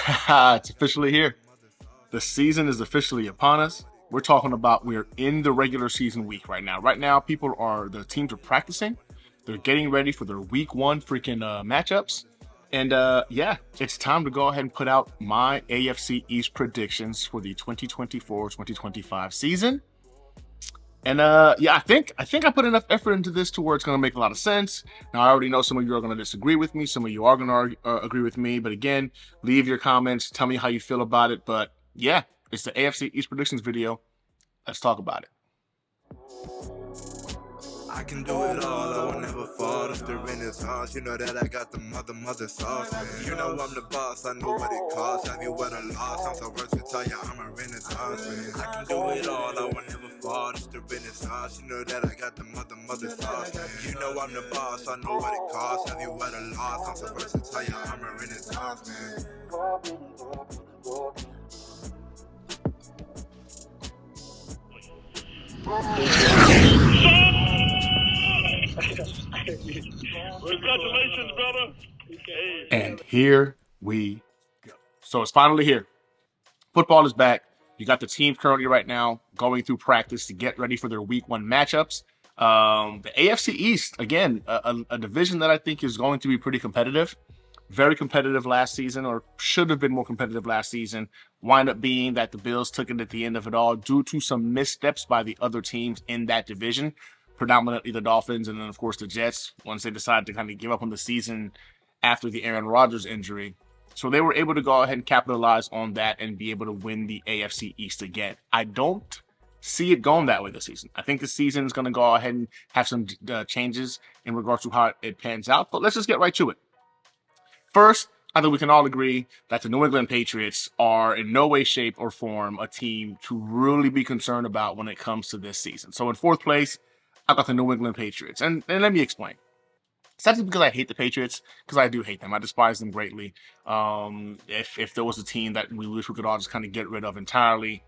It's officially here. The season is officially upon us. We're in the regular season week right now. Right now, the teams are practicing. They're getting ready for their week one freaking matchups. And yeah, it's time to go ahead and put out my AFC East predictions for the 2024-2025 season. And yeah, I put enough effort into this to where it's going to make a lot of sense. Now, I already know some of you are going to disagree with me. Some of you are going to agree with me. But again, leave your comments. Tell me how you feel about it. But yeah, it's the AFC East predictions video. Let's talk about it. I can do it all, I will never fall. It's the Renaissance, you know that I got the mother sauce, man. You know I'm the boss, I know what it costs. Have you ever lost? I'm so versatile, yeah, I'm a Renaissance, man. I can do it all, I will never fall. It's the Renaissance, you know that I got the mother sauce, man. You know I'm the boss, I know what it costs. Have you ever lost? I'm so versatile, yeah, I'm a Renaissance, man. Congratulations, brother. And here we go. So it's finally here. Football is back. You got the team currently right now going through practice to get ready for their week one matchups. The AFC East, again, a division that I think is going to be pretty competitive. Very competitive last season, or should have been more competitive last season. Wind up being that the Bills took it at the end of it all due to some missteps by the other teams in that division, predominantly the Dolphins, and then of course the Jets, once they decided to kind of give up on the season after the Aaron Rodgers injury. So they were able to go ahead and capitalize on that and be able to win the AFC East again. I don't see it going that way this season. I think the season is going to go ahead and have some changes in regards to how it pans out, but let's just get right to it. First, I think we can all agree that the New England Patriots are in no way, shape, or form a team to really be concerned about when it comes to this season. So in fourth place, I've got the New England Patriots. And let me explain. It's not just because I hate the Patriots, because I do hate them. I despise them greatly. If there was a team that we wish we could all just kind of get rid of entirely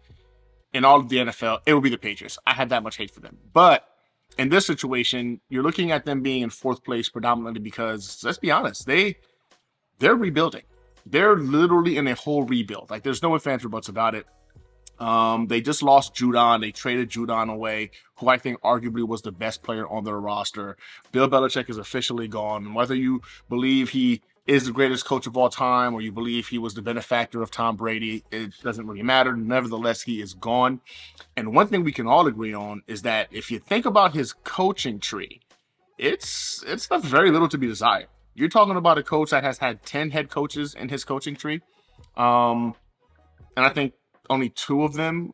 in all of the NFL, it would be the Patriots. I had that much hate for them. But in this situation, you're looking at them being in fourth place predominantly because, let's be honest, they're rebuilding. They're literally in a whole rebuild. Like, there's no ifs, ands, or buts about it. They just lost Judon. They traded Judon away, who I think arguably was the best player on their roster. Bill Belichick is officially gone. And whether you believe he is the greatest coach of all time or you believe he was the benefactor of Tom Brady, it doesn't really matter. Nevertheless, he is gone. And one thing we can all agree on is that if you think about his coaching tree, it's left very little to be desired. You're talking about a coach that has had 10 head coaches in his coaching tree. And I think only two of them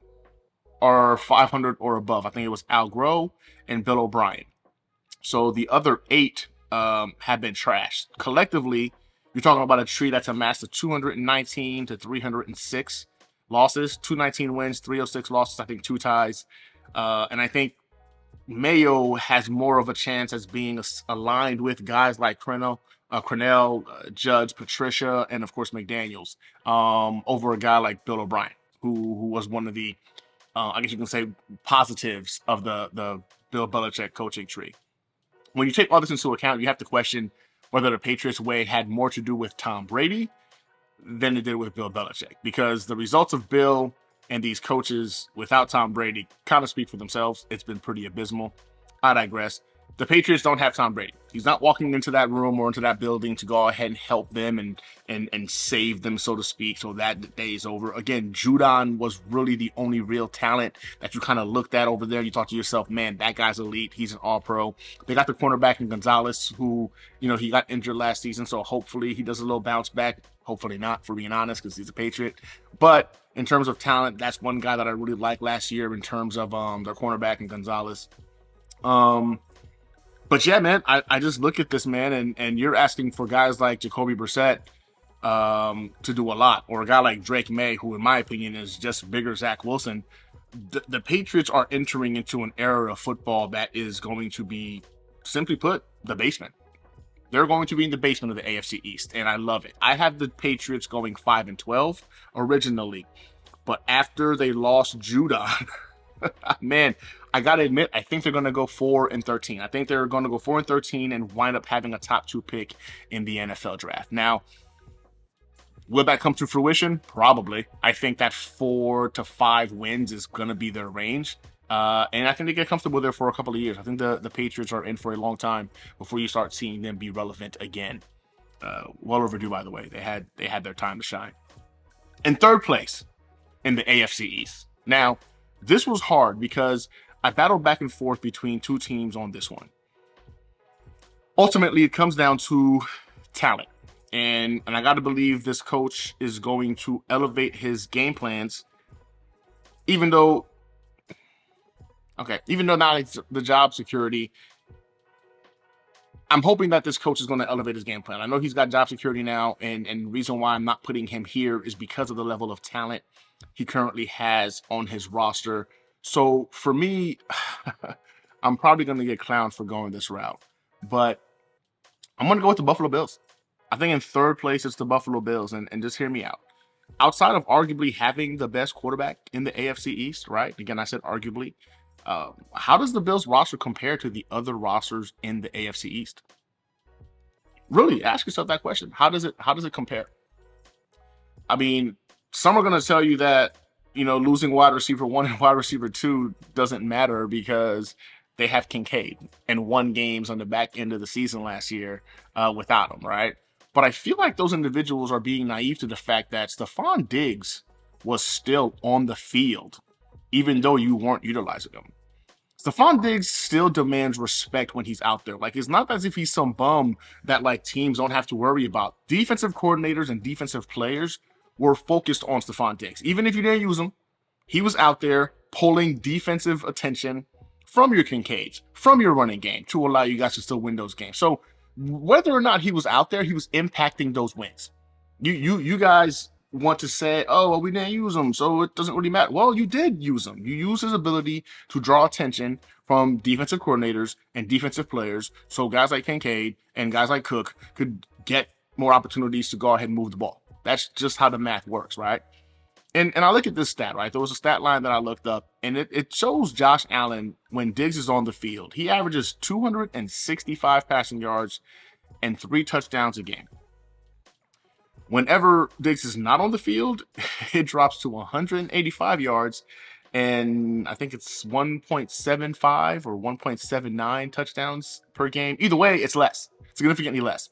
are 500 or above. I think it was Al Groh and Bill O'Brien. So the other eight have been trashed. Collectively, you're talking about a tree that's amassed to 219 to 306 losses, 219 wins, 306 losses, I think two ties. And I think Mayo has more of a chance as being aligned with guys like Crennel, Judge, Patricia, and of course McDaniels, over a guy like Bill O'Brien, who was one of the, I guess you can say, positives of the Bill Belichick coaching tree. When you take all this into account, you have to question whether the Patriots way had more to do with Tom Brady than it did with Bill Belichick, because the results of Bill and these coaches without Tom Brady kind of speak for themselves. It's been pretty abysmal. I digress. The Patriots don't have Tom Brady. He's not walking into that room or into that building to go ahead and help them and save them, so to speak, so that day is over. Again, Judon was really the only real talent that you kind of looked at over there. You thought to yourself, man, that guy's elite. He's an all-pro. They got the cornerback in Gonzalez, who, he got injured last season, so hopefully he does a little bounce back. Hopefully not, for being honest, because he's a Patriot. But in terms of talent, that's one guy that I really liked last year in terms of their cornerback in Gonzalez. But yeah, man, I just look at this, man, and you're asking for guys like Jacoby Brissett to do a lot, or a guy like Drake May, who in my opinion is just bigger Zach Wilson. The Patriots are entering into an era of football that is going to be, simply put, the basement. They're going to be in the basement of the AFC East, and I love it. I have the Patriots going 5-12 originally, but after they lost Judon, man, I gotta admit, I think they're gonna go 4-13. I think they're gonna go 4-13 and wind up having a top 2 pick in the NFL draft. Now, Will that come to fruition? Probably. I think that 4 to 5 wins is going to be their range. And I think they get comfortable there for a couple of years. I think the Patriots are in for a long time before you start seeing them be relevant again. Well overdue, by the way. They had their time to shine. In third place in the AFC East. Now, this was hard because I battled back and forth between two teams on this one. Ultimately, it comes down to talent. And I got to believe this coach is going to elevate his game plans, even though now it's the job security. I'm hoping that this coach is going to elevate his game plan. I know he's got job security now, and the reason why I'm not putting him here is because of the level of talent he currently has on his roster. So for me, I'm probably going to get clowned for going this route, but I'm going to go with the Buffalo Bills. I think in third place, it's the Buffalo Bills. And just hear me out. Outside of arguably having the best quarterback in the AFC East, right? Again, I said arguably. How does the Bills roster compare to the other rosters in the AFC East? Really, ask yourself that question. How does it compare? I mean, some are going to tell you that, losing wide receiver 1 and wide receiver 2 doesn't matter because they have Kincaid and won games on the back end of the season last year without him, right? But I feel like those individuals are being naive to the fact that Stephon Diggs was still on the field, even though you weren't utilizing him. Stephon Diggs still demands respect when he's out there. Like, it's not as if he's some bum that, like, teams don't have to worry about. Defensive coordinators and defensive players were focused on Stephon Diggs. Even if you didn't use him, he was out there pulling defensive attention from your Kincaids, from your running game to allow you guys to still win those games. So whether or not he was out there, he was impacting those wins. You guys want to say, oh, well, we didn't use him, so it doesn't really matter. Well, you did use him. You used his ability to draw attention from defensive coordinators and defensive players, so guys like Kincaid and guys like Cook could get more opportunities to go ahead and move the ball. That's just how the math works, right? And I look at this stat, right? There was a stat line that I looked up, and it shows Josh Allen, when Diggs is on the field, he averages 265 passing yards and 3 touchdowns a game. Whenever Diggs is not on the field, it drops to 185 yards, and I think it's 1.75 or 1.79 touchdowns per game. Either way, it's less, significantly less.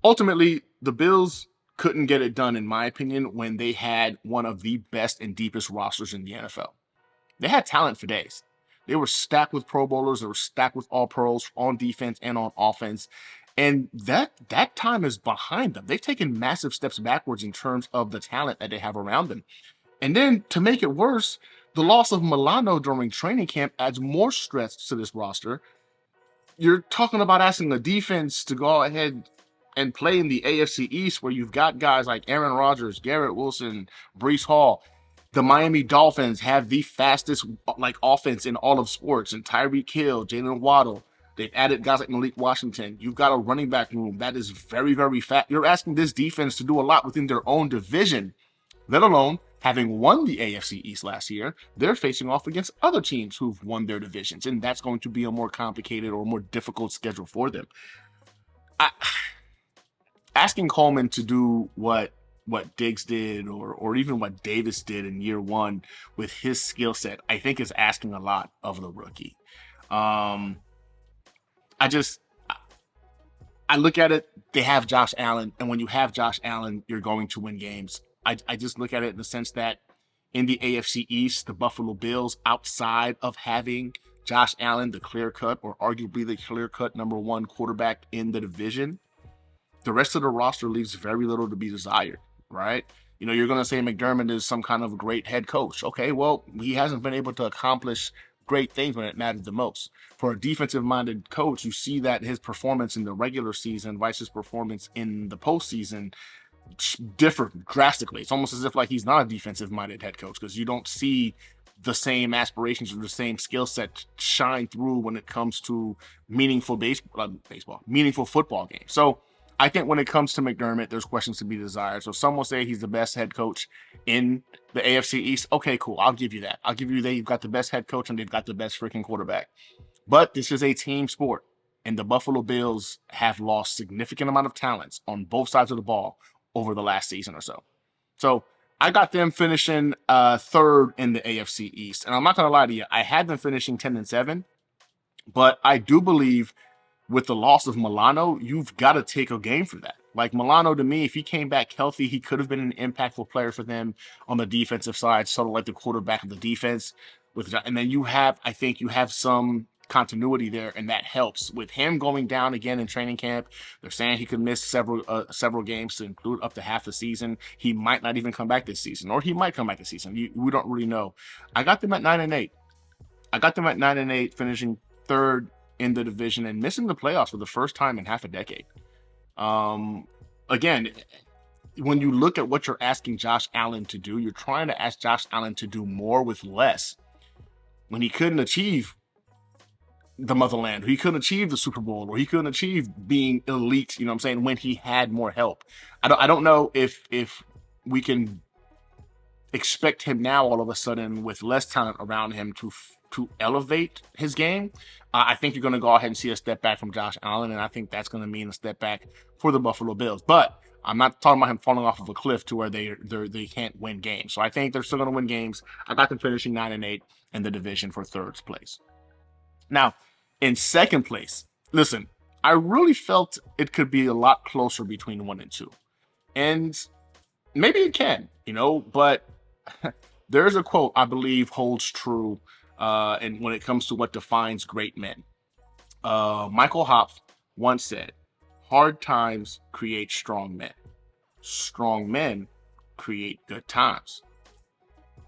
Ultimately, the Bills couldn't get it done, in my opinion, when they had one of the best and deepest rosters in the NFL. They had talent for days. They were stacked with Pro Bowlers. They were stacked with All-Pros on defense and on offense. And that time is behind them. They've taken massive steps backwards in terms of the talent that they have around them. And then to make it worse, the loss of Milano during training camp adds more stress to this roster. You're talking about asking the defense to go ahead and play in the AFC East, where you've got guys like Aaron Rodgers, Garrett Wilson, Breece Hall. The Miami Dolphins have the fastest offense in all of sports, and Tyreek Hill, Jalen Waddle. They've added guys like Malik Washington. You've got a running back room that is very, very fast. You're asking this defense to do a lot within their own division, let alone having won the AFC East last year. They're facing off against other teams who've won their divisions, and that's going to be a more complicated or more difficult schedule for them. Asking Coleman to do what Diggs did or even what Davis did in year one with his skill set, I think is asking a lot of the rookie. I look at it, they have Josh Allen, and when you have Josh Allen, you're going to win games. I just look at it in the sense that in the AFC East, the Buffalo Bills, outside of having Josh Allen, the clear-cut or arguably the clear-cut number 1 quarterback in the division, the rest of the roster leaves very little to be desired, right? You're going to say McDermott is some kind of great head coach. Okay, well, he hasn't been able to accomplish great things when it mattered the most. For a defensive-minded coach, you see that his performance in the regular season versus his performance in the postseason differ drastically. It's almost as if he's not a defensive-minded head coach, because you don't see the same aspirations or the same skill set shine through when it comes to meaningful meaningful football games. So I think when it comes to McDermott, there's questions to be desired. So some will say he's the best head coach in the AFC East. Okay, cool. I'll give you that. I'll give you that you've got the best head coach and they've got the best freaking quarterback. But this is a team sport, and the Buffalo Bills have lost significant amount of talents on both sides of the ball over the last season or so. So I got them finishing third in the AFC East. And I'm not going to lie to you, I had them finishing 10-7, but I do believe with the loss of Milano, you've got to take a game for that. Like Milano, to me, if he came back healthy, he could have been an impactful player for them on the defensive side, sort of like the quarterback of the defense. And then I think you have some continuity there, and that helps with him going down again in training camp. They're saying he could miss several games to include up to half the season. He might not even come back this season, or he might come back this season. We don't really know. I got them at 9-8. Finishing third in the division and missing the playoffs for the first time in half a decade. Again, when you look at what you're asking Josh Allen to do, you're trying to ask Josh Allen to do more with less when he couldn't achieve the motherland, he couldn't achieve the Super Bowl, or he couldn't achieve being elite, you know what I'm saying, when he had more help. I don't know if we can expect him now all of a sudden with less talent around him to elevate his game. I think you're going to go ahead and see a step back from Josh Allen, and I think that's going to mean a step back for the Buffalo Bills. But I'm not talking about him falling off of a cliff to where they can't win games. So I think they're still going to win games. I got them finishing 9-8 in the division for third place. Now, in second place, listen, I really felt it could be a lot closer between 1 and 2. And maybe it can, but there's a quote I believe holds true and when it comes to what defines great men. Michael Hopf once said, "Hard times create strong men. Strong men create good times.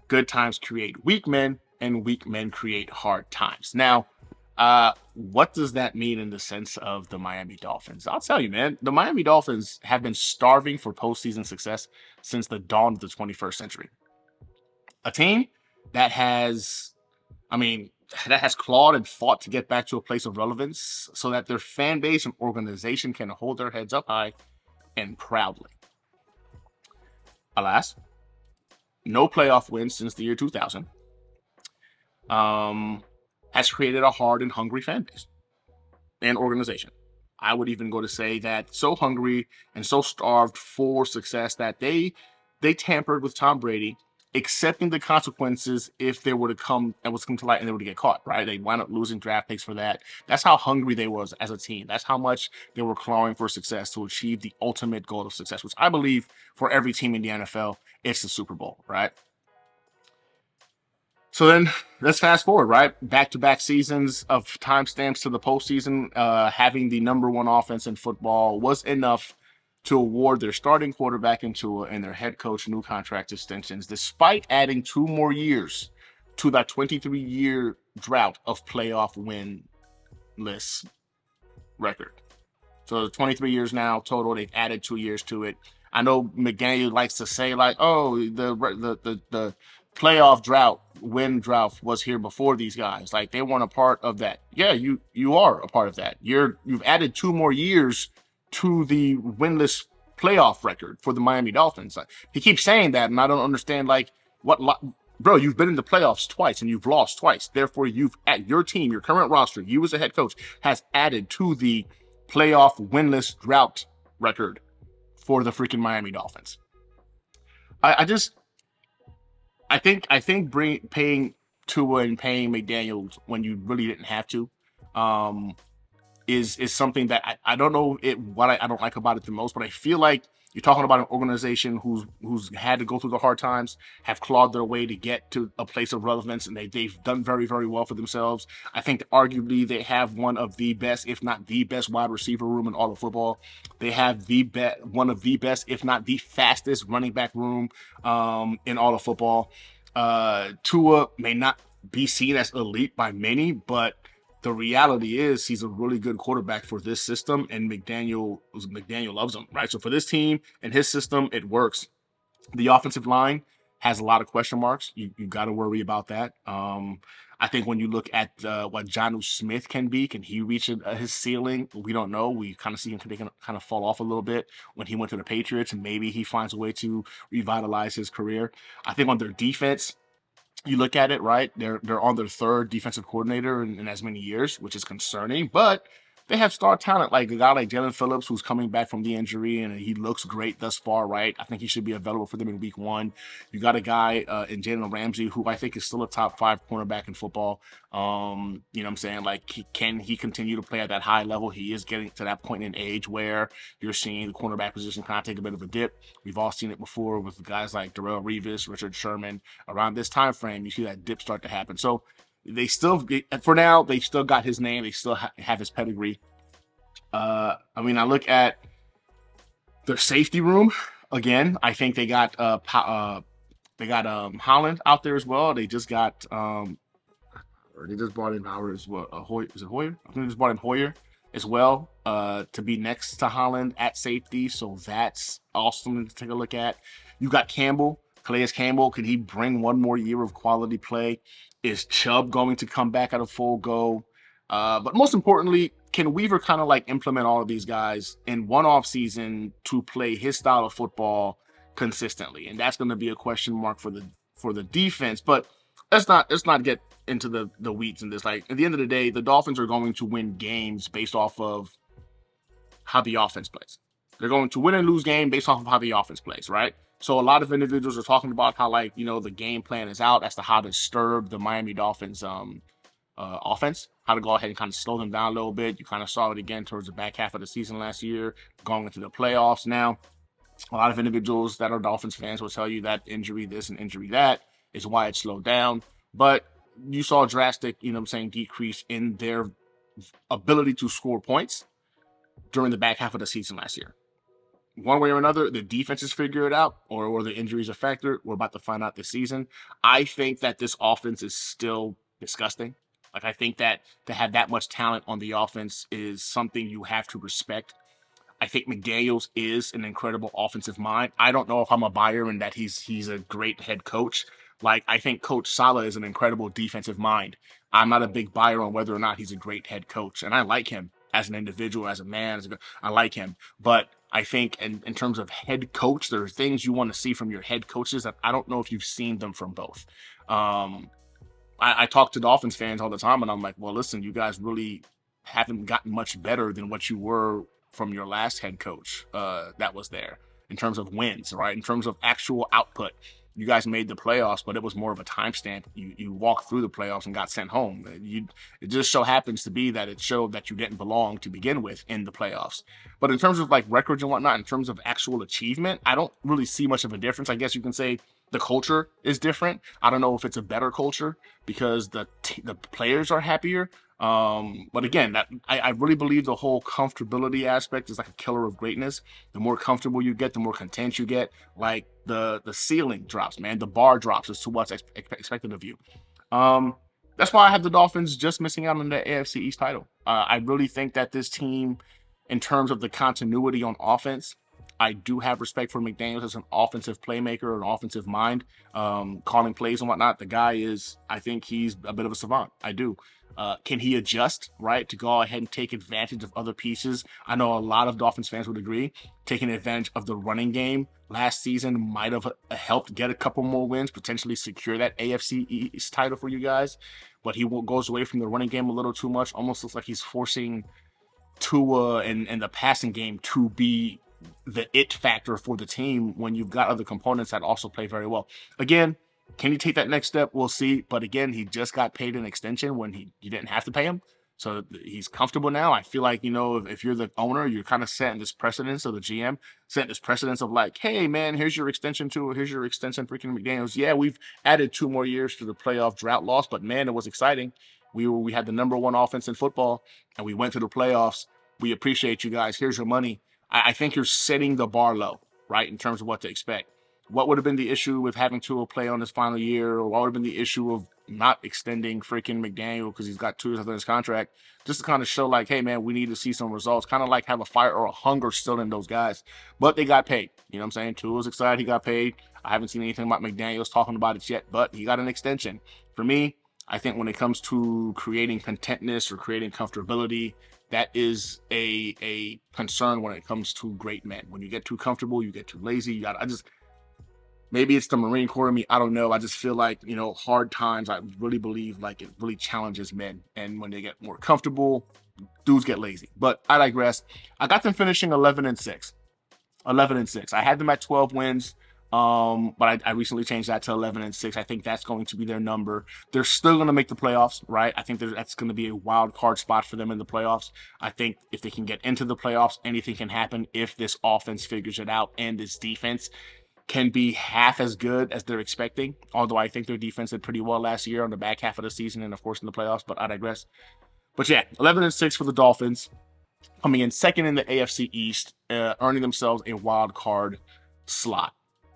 Good times create weak men, and weak men create hard times." Now, what does that mean in the sense of the Miami Dolphins? I'll tell you, man, the Miami Dolphins have been starving for postseason success since the dawn of the 21st century. A team that has clawed and fought to get back to a place of relevance so that their fan base and organization can hold their heads up high and proudly. Alas, no playoff wins since the year 2000 has created a hard and hungry fan base and organization. I would even go to say that so hungry and so starved for success that they tampered with Tom Brady, accepting the consequences if they were to come to light and they were to get caught, right? They wound up losing draft picks for that. That's how hungry they was as a team. That's how much they were clawing for success to achieve the ultimate goal of success, which I believe for every team in the NFL, it's the Super Bowl, right? So then let's fast forward, right? Back-to-back seasons of timestamps to the postseason. Having the number one offense in football was enough to award their starting quarterback and their head coach new contract extensions, despite adding 2 more years to that 23-year drought of playoff winless record. So 23 years now total. They've added 2 years to it. I know McDaniel likes to say like, "Oh, the playoff win drought was here before these guys. Like they weren't a part of that." Yeah, you are a part of that. You've added 2 more years to the winless playoff record for the Miami Dolphins. He keeps saying that, and I don't understand bro, you've been in the playoffs twice and you've lost twice. Therefore, your team, your current roster, you as a head coach, has added to the playoff winless drought record for the freaking Miami Dolphins. I think paying Tua and paying McDaniels when you really didn't have to, is something that I don't know what I don't like about it the most, but I feel like you're talking about an organization who's had to go through the hard times, have clawed their way to get to a place of relevance, and they've done very, very well for themselves. I think arguably they have one of the best, if not the best, wide receiver room in all of football. They have one of the best, if not the fastest, running back room in all of football. Tua may not be seen as elite by many, but the reality is he's a really good quarterback for this system, and McDaniel loves him, right? So for this team and his system, it works. The offensive line has a lot of question marks. You got to worry about that. I think when you look at what Jonnu Smith can be, can he reach his ceiling? We don't know. We kind of see him kind of fall off a little bit when he went to the Patriots, and maybe he finds a way to revitalize his career. I think on their defense, you look at it, right? They're on their 3rd defensive coordinator in as many years, which is concerning, but they have star talent, like a guy like Jalen Phillips, who's coming back from the injury, and he looks great thus far, right? I think he should be available for them in week 1. You got a guy in Jalen Ramsey, who I think is still a top 5 cornerback in football. You know what I'm saying? Like, can he continue to play at that high level? He is getting to that point in age where you're seeing the cornerback position kind of take a bit of a dip. We've all seen it before with guys like Darrell Revis, Richard Sherman. Around this time frame, you see that dip start to happen. So they still, for now, they still got his name. They still have his pedigree. I mean, I look at their safety room again. I think they got Holland out there as well. They just got or they just brought in Howard as well. Hoyer, is it Hoyer? I think they just brought in Hoyer as well to be next to Holland at safety. So that's awesome to take a look at. You got Campbell, Calais Campbell. Could he bring one more year of quality play? Is Chubb going to come back at a full go? But most importantly, can Weaver kind of like implement all of these guys in one off season to play his style of football consistently? And that's going to be a question mark for the defense. But let's not get into the weeds in this. Like, at the end of the day, the Dolphins are going to win games based off of how the offense plays. They're going to win and lose game based off of how the offense plays, right? So a lot of individuals are talking about how, like, you know, the game plan is out as to how to disturb the Miami Dolphins offense, how to go ahead and kind of slow them down a little bit. You kind of saw it again towards the back half of the season last year, going into the playoffs now. A lot of individuals that are Dolphins fans will tell you that injury this and injury that is why it slowed down. But you saw a drastic, you know what I'm saying, decrease in their ability to score points during the back half of the season last year. One way or another, the defenses figure it out, or the injuries are factored. We're about to find out this season. I think that this offense is still disgusting. Like, I think that to have that much talent on the offense is something you have to respect. I think McDaniels is an incredible offensive mind. I don't know if I'm a buyer in that he's a great head coach. Like, I think Coach Saleh is an incredible defensive mind. I'm not a big buyer on whether or not he's a great head coach, and I like him as an individual, as a man. I like him, but I think in terms of head coach, there are things you want to see from your head coaches that I don't know if you've seen them from both. I talk to Dolphins fans all the time, and I'm like, well, listen, you guys really haven't gotten much better than what you were from your last head coach that was there in terms of wins, right? In terms of actual output. You guys made the playoffs, but it was more of a timestamp. You walked through the playoffs and got sent home. It just so happens to be that it showed that you didn't belong to begin with in the playoffs. But in terms of like records and whatnot, in terms of actual achievement, I don't really see much of a difference. I guess you can say the culture is different. I don't know if it's a better culture because the players are happier. But again, that I really believe the whole comfortability aspect is like a killer of greatness. The more comfortable you get, the more content you get. Like the ceiling drops, man. The bar drops as to what's expected of you. That's why I have the Dolphins just missing out on the AFC East title. I really think that this team, in terms of the continuity on offense, I do have respect for McDaniels as an offensive playmaker, an offensive mind, calling plays and whatnot. The guy is, I think he's a bit of a savant. I do. Can he adjust, right, to go ahead and take advantage of other pieces? I know a lot of Dolphins fans would agree. Taking advantage of the running game last season might have helped get a couple more wins, potentially secure that AFC East title for you guys. But he goes away from the running game a little too much. Almost looks like he's forcing Tua and the passing game to be the it factor for the team when you've got other components that also play very well. Again, can he take that next step? We'll see. But again, he just got paid an extension when you didn't have to pay him. So he's comfortable now. I feel like, you know, if you're the owner, you're kind of setting this precedence, or the GM, setting this precedence of like, hey, man, here's your extension here's your extension, freaking McDaniels. Yeah, we've added 2 more years to the playoff drought loss, but man, it was exciting. We had the number 1 offense in football, and we went to the playoffs. We appreciate you guys. Here's your money. I think you're setting the bar low, right, in terms of what to expect. What would have been the issue with having Tua play on his final year, or what would have been the issue of not extending freaking McDaniel because he's got 2 years left on his contract, just to kind of show like, hey, man, we need to see some results, kind of like have a fire or a hunger still in those guys. But they got paid. You know what I'm saying? Tua was excited. He got paid. I haven't seen anything about McDaniels talking about it yet, but he got an extension. For me, I think when it comes to creating contentness or creating comfortability, that is a concern when it comes to great men. When you get too comfortable, you get too lazy. Maybe it's the Marine Corps in me. I don't know. I just feel like, hard times, I really believe like it really challenges men. And when they get more comfortable, dudes get lazy. But I digress. I got them finishing 11-6. 11-6. I had them at 12 wins. But I recently changed that to 11-6. I think that's going to be their number. They're still going to make the playoffs, right? I think that's going to be a wild card spot for them in the playoffs. I think if they can get into the playoffs, anything can happen if this offense figures it out and this defense can be half as good as they're expecting. Although I think their defense did pretty well last year on the back half of the season and of course in the playoffs, but I digress. But yeah, 11-6 for the Dolphins, coming in second in the AFC East, earning themselves a wild card slot.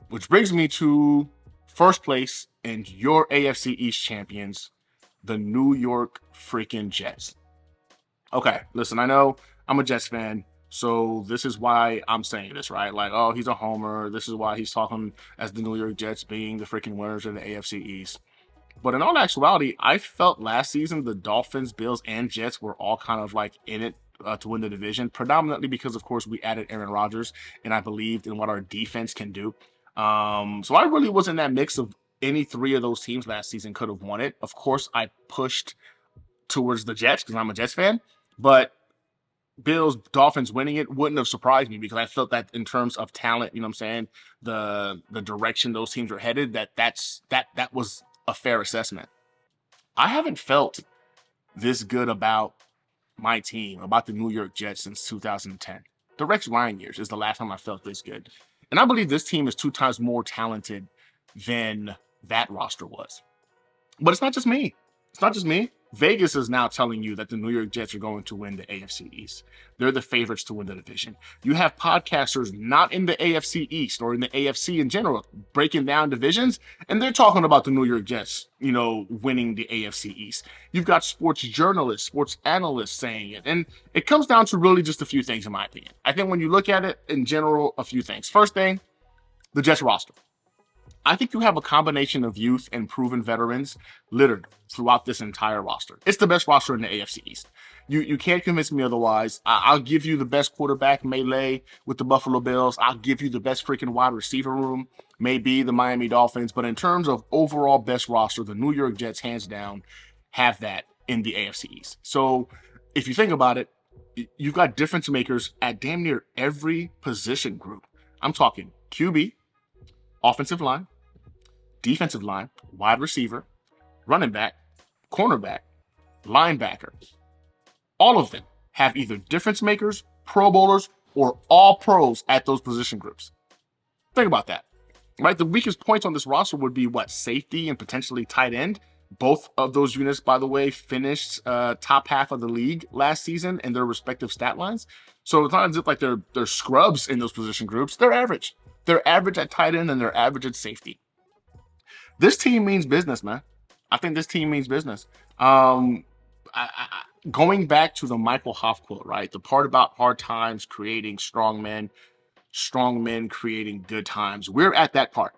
Which brings me to first place and your AFC East champions, the New York freaking Jets. Okay, listen, I know I'm a Jets fan, so this is why I'm saying this, right? Like, oh, he's a homer. This is why he's talking as the New York Jets being the freaking winners of the AFC East. But in all actuality, I felt last season the Dolphins, Bills, and Jets were all kind of like in it to win the division, predominantly because, of course, we added Aaron Rodgers, and I believed in what our defense can do. So I really was in that mix of any three of those teams last season could have won it. Of course, I pushed towards the Jets because I'm a Jets fan, but Bills, Dolphins winning it wouldn't have surprised me because I felt that in terms of talent, you know what I'm saying, the direction those teams were headed, that was a fair assessment. I haven't felt this good about my team, about the New York Jets since 2010. The Rex Ryan years is the last time I felt this good. And I believe this team is 2 times more talented than that roster was. But it's not just me. It's not just me. Vegas is now telling you that the New York Jets are going to win the AFC East. They're the favorites to win the division. You have podcasters not in the AFC East or in the AFC in general breaking down divisions, and they're talking about the New York Jets, winning the AFC East. You've got sports journalists, sports analysts saying it, and it comes down to really just a few things, in my opinion. I think when you look at it in general, a few things. First thing, the Jets roster. I think you have a combination of youth and proven veterans littered throughout this entire roster. It's the best roster in the AFC East. You can't convince me otherwise. I'll give you the best quarterback melee with the Buffalo Bills. I'll give you the best freaking wide receiver room, maybe the Miami Dolphins. But in terms of overall best roster, the New York Jets, hands down, have that in the AFC East. So if you think about it, you've got difference makers at damn near every position group. I'm talking QB, offensive line, defensive line, wide receiver, running back, cornerback, linebacker. All of them have either difference makers, Pro Bowlers, or all pros at those position groups. Think about that, right? The weakest points on this roster would be safety and potentially tight end. Both of those units, by the way, finished top half of the league last season in their respective stat lines. So it's not as if like they're scrubs in those position groups. They're average. They're average at tight end and they're average at safety. This team means business, man. I think this team means business. Going back to the Michael Hoff quote, right? The part about hard times creating strong men creating good times. We're at that part.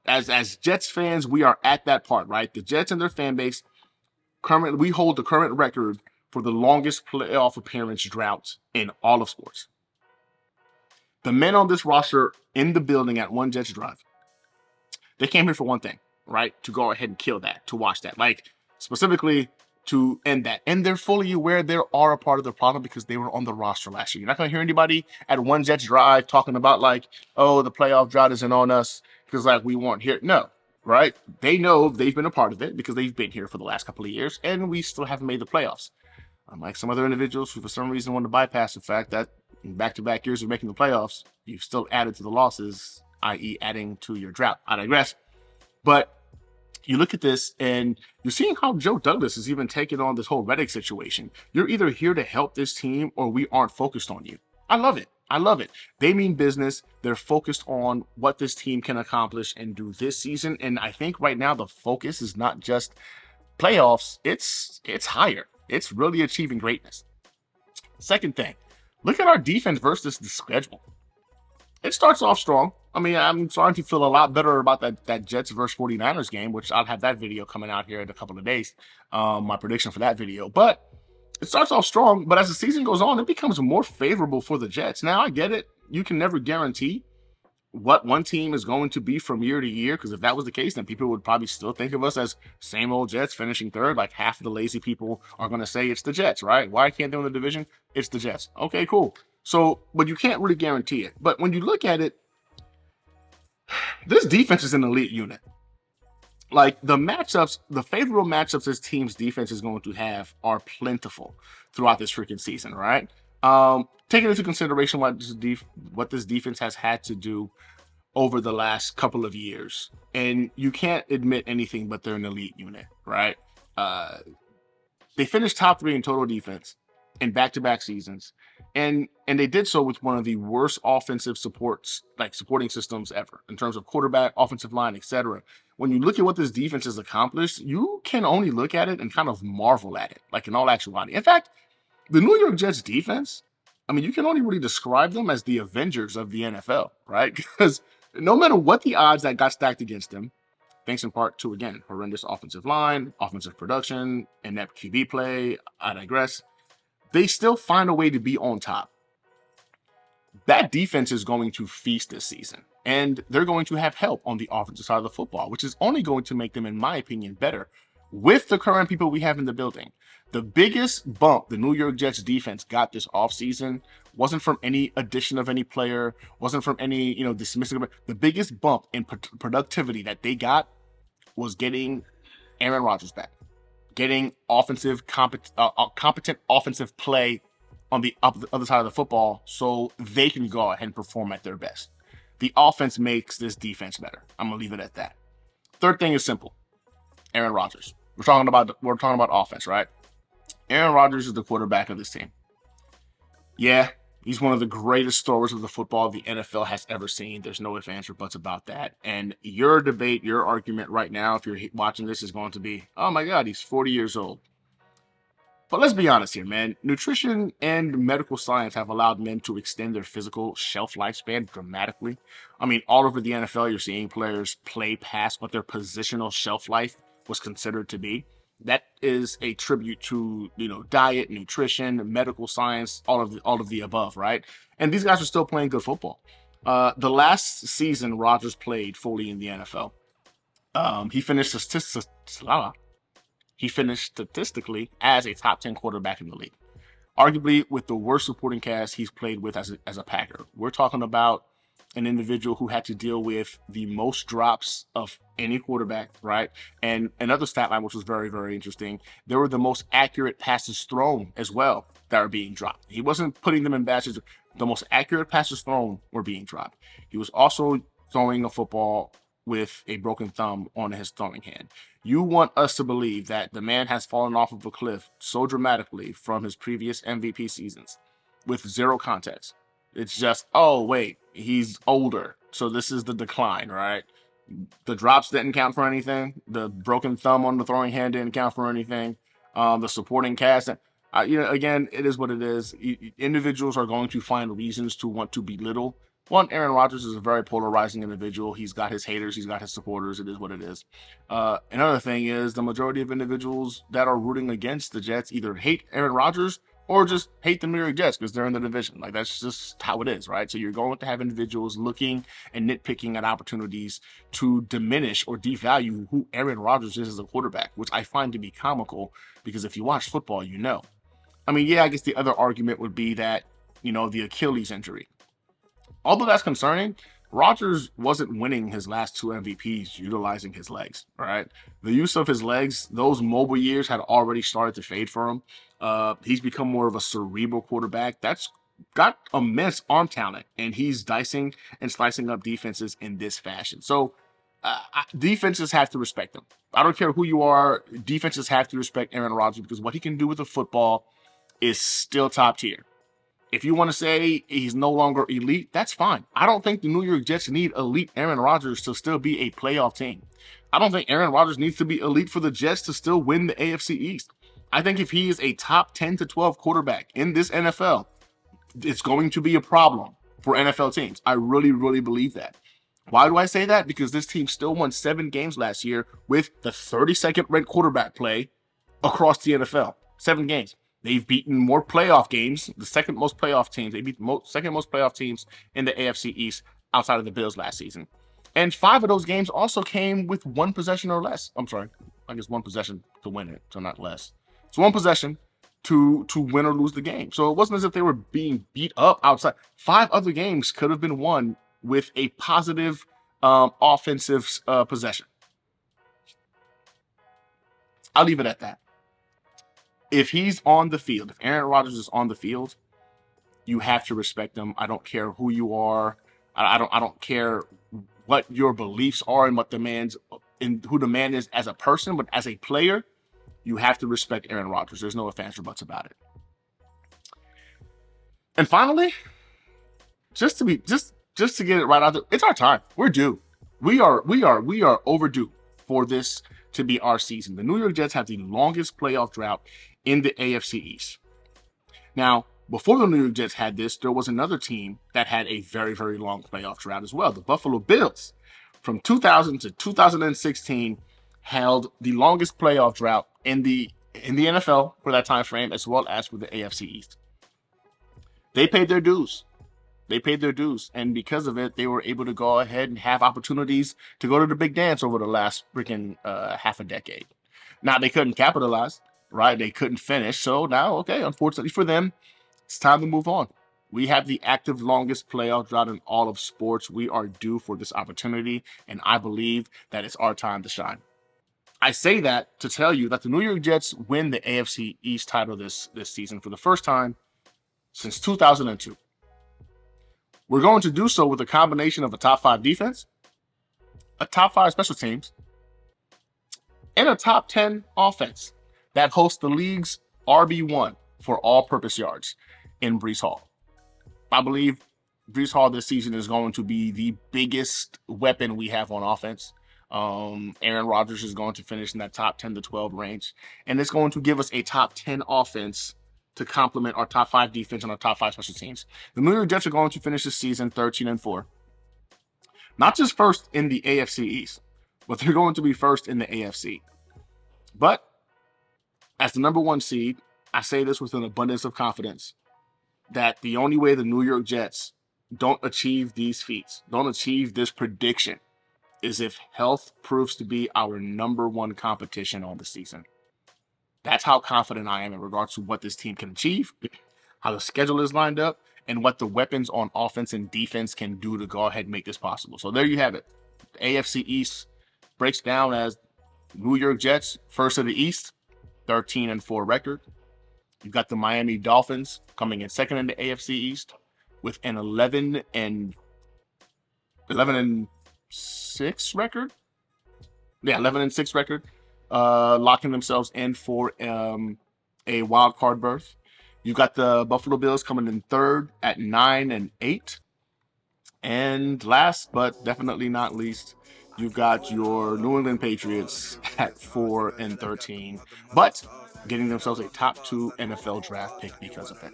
As Jets fans, we are at that part, right? The Jets and their fan base, we hold the current record for the longest playoff appearance drought in all of sports. The men on this roster in the building at One Jets Drive, they came here for one thing, right? To go ahead and kill that, to watch that. Like, specifically to end that. And they're fully aware they are a part of the problem because they were on the roster last year. You're not going to hear anybody at One Jets Drive talking about like, oh, the playoff drought isn't on us because like we weren't here. No, right? They know they've been a part of it because they've been here for the last couple of years and we still haven't made the playoffs. Unlike some other individuals who for some reason want to bypass the fact that in back-to-back years of making the playoffs, you've still added to the losses, i.e. adding to your drought. I digress. But you look at this and you're seeing how Joe Douglas is even taking on this whole Reddick situation. You're either here to help this team or we aren't focused on you. I love it. I love it. They mean business. They're focused on what this team can accomplish and do this season. And I think right now the focus is not just playoffs. It's higher. It's really achieving greatness. Second thing, look at our defense versus the schedule. It starts off strong. I mean, I'm starting to feel a lot better about that Jets versus 49ers game, which I'll have that video coming out here in a couple of days, my prediction for that video. But it starts off strong, but as the season goes on, it becomes more favorable for the Jets. Now, I get it. You can never guarantee what one team is going to be from year to year, because if that was the case, then people would probably still think of us as same old Jets finishing third. Like half of the lazy people are going to say it's the Jets, right? Why can't they win the division? It's the Jets. Okay, cool. So, but you can't really guarantee it. But when you look at it, this defense is an elite unit. Like the matchups, the favorable matchups this team's defense is going to have are plentiful throughout this freaking season, right? Taking into consideration what this defense has had to do over the last couple of years, and you can't admit anything but they're an elite unit, right? They finished top 3 in total defense in back-to-back seasons, and they did so with one of the worst offensive supporting systems ever in terms of quarterback, offensive line, etc. When you look at what this defense has accomplished, you can only look at it and kind of marvel at it, like in all actuality. In fact, the New York Jets defense, I mean, you can only really describe them as the Avengers of the NFL, right? Because no matter what the odds that got stacked against them, thanks in part to, again, horrendous offensive line, offensive production, inept QB play, I digress, they still find a way to be on top. That defense is going to feast this season, and they're going to have help on the offensive side of the football, which is only going to make them, in my opinion, better with the current people we have in the building. The biggest bump the New York Jets defense got this offseason wasn't from any addition of any player, wasn't from any, dismissing. The biggest bump in productivity that they got was getting Aaron Rodgers back, getting competent offensive play on the other side of the football so they can go ahead and perform at their best. The offense makes this defense better. I'm going to leave it at that. Third thing is simple. Aaron Rodgers. We're talking about offense, right? Aaron Rodgers is the quarterback of this team. Yeah, he's one of the greatest throwers of the football the NFL has ever seen. There's no ifs, ands, or buts about that. And your debate, your argument right now, if you're watching this, is going to be, oh my God, he's 40 years old. But let's be honest here, man. Nutrition and medical science have allowed men to extend their physical shelf lifespan dramatically. I mean, all over the NFL, you're seeing players play past what their positional shelf life was considered to be. That is a tribute to, diet, nutrition, medical science, all of the above, right? And these guys are still playing good football. The last season Rodgers played fully in the NFL, he finished statistically as a top 10 quarterback in the league, arguably with the worst supporting cast he's played with as a Packer. We're talking about an individual who had to deal with the most drops of any quarterback, right? And another stat line, which was very, very interesting, they were the most accurate passes thrown as well that are being dropped. He wasn't putting them in batches. The most accurate passes thrown were being dropped. He was also throwing a football with a broken thumb on his throwing hand. You want us to believe that the man has fallen off of a cliff so dramatically from his previous MVP seasons with zero context. It's just, oh, wait, he's older, so this is the decline, right? The drops didn't count for anything. The broken thumb on the throwing hand didn't count for anything. The supporting cast, again, it is what it is. Individuals are going to find reasons to want to belittle. One, Aaron Rodgers is a very polarizing individual. He's got his haters. He's got his supporters. It is what it is. Another thing is the majority of individuals that are rooting against the Jets either hate Aaron Rodgers or just hate the New York Jets because they're in the division. Like, that's just how it is, right? So you're going to have individuals looking and nitpicking at opportunities to diminish or devalue who Aaron Rodgers is as a quarterback, which I find to be comical because if you watch football, I mean, yeah, I guess the other argument would be that, the Achilles injury. Although that's concerning, Rodgers wasn't winning his last 2 MVPs utilizing his legs, right? The use of his legs, those mobile years had already started to fade for him. He's become more of a cerebral quarterback that's got immense arm talent, and he's dicing and slicing up defenses in this fashion. So defenses have to respect him. I don't care who you are. Defenses have to respect Aaron Rodgers because what he can do with the football is still top tier. If you want to say he's no longer elite, that's fine. I don't think the New York Jets need elite Aaron Rodgers to still be a playoff team. I don't think Aaron Rodgers needs to be elite for the Jets to still win the AFC East. I think if he is a top 10 to 12 quarterback in this NFL, it's going to be a problem for NFL teams. I really, really believe that. Why do I say that? Because this team still won 7 games last year with the 32nd ranked quarterback play across the NFL. 7 games. They've beaten more playoff games, the second most playoff teams. They beat the second most playoff teams in the AFC East outside of the Bills last season. And 5 of those games also came with 1 possession or less. I'm sorry, I guess 1 possession to win it, so not less. It's 1 possession to win or lose the game. So it wasn't as if they were being beat up outside. 5 other games could have been won with a positive offensive possession. I'll leave it at that. If he's on the field, if Aaron Rodgers is on the field, you have to respect him. I don't care who you are. I don't care what your beliefs are and what the man's and who the man is as a person, but as a player, you have to respect Aaron Rodgers. There's no ifs, ands, or buts about it. And finally, just to get it right out there, it's our time. We're due. We are overdue for this to be our season. The New York Jets have the longest playoff drought in the AFC East. Now, before the New York Jets had this, there was another team that had a very, very long playoff drought as well. The Buffalo Bills, from 2000 to 2016, held the longest playoff drought in the NFL for that time frame, as well as for the AFC East. They paid their dues. And because of it, they were able to go ahead and have opportunities to go to the big dance over the last freaking half a decade. Now, they couldn't capitalize, right? They couldn't finish. So now, okay, unfortunately for them, it's time to move on. We have the active longest playoff drought in all of sports. We are due for this opportunity, and I believe that it's our time to shine. I say that to tell you that the New York Jets win the AFC East title this season for the first time since 2002. We're going to do so with a combination of a top 5 defense, a top 5 special teams, and a top 10 offense that hosts the league's RB1 for all-purpose yards in Breece Hall. I believe Breece Hall this season is going to be the biggest weapon we have on offense. Aaron Rodgers is going to finish in that top 10 to 12 range, and it's going to give us a top 10 offense to complement our top 5 defense and our top 5 special teams. The New York Jets are going to finish this season 13-4. Not just first in the AFC East, but they're going to be first in the AFC. But as the number 1 seed, I say this with an abundance of confidence, that the only way the New York Jets don't achieve these feats, don't achieve this prediction, is if health proves to be our number 1 competition on the season. That's how confident I am in regards to what this team can achieve, how the schedule is lined up, and what the weapons on offense and defense can do to go ahead and make this possible. So there you have it. The AFC East breaks down as New York Jets, first of the East, 13-4 record. You've got the Miami Dolphins coming in second in the AFC East with an 11-6 record. Yeah, 11-6 record. Locking themselves in for a wild card berth. You've got the Buffalo Bills coming in third at 9-8. And last but definitely not least, you've got your New England Patriots at 4-13, but getting themselves a top 2 NFL draft pick because of it.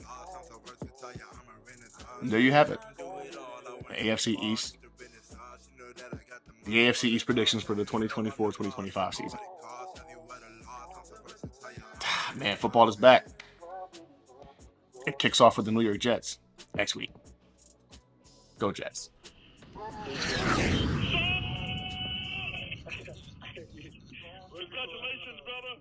And there you have it. The AFC East. The AFC East predictions for the 2024-2025 season. Man, football is back. It kicks off with the New York Jets next week. Go Jets. Congratulations, brother.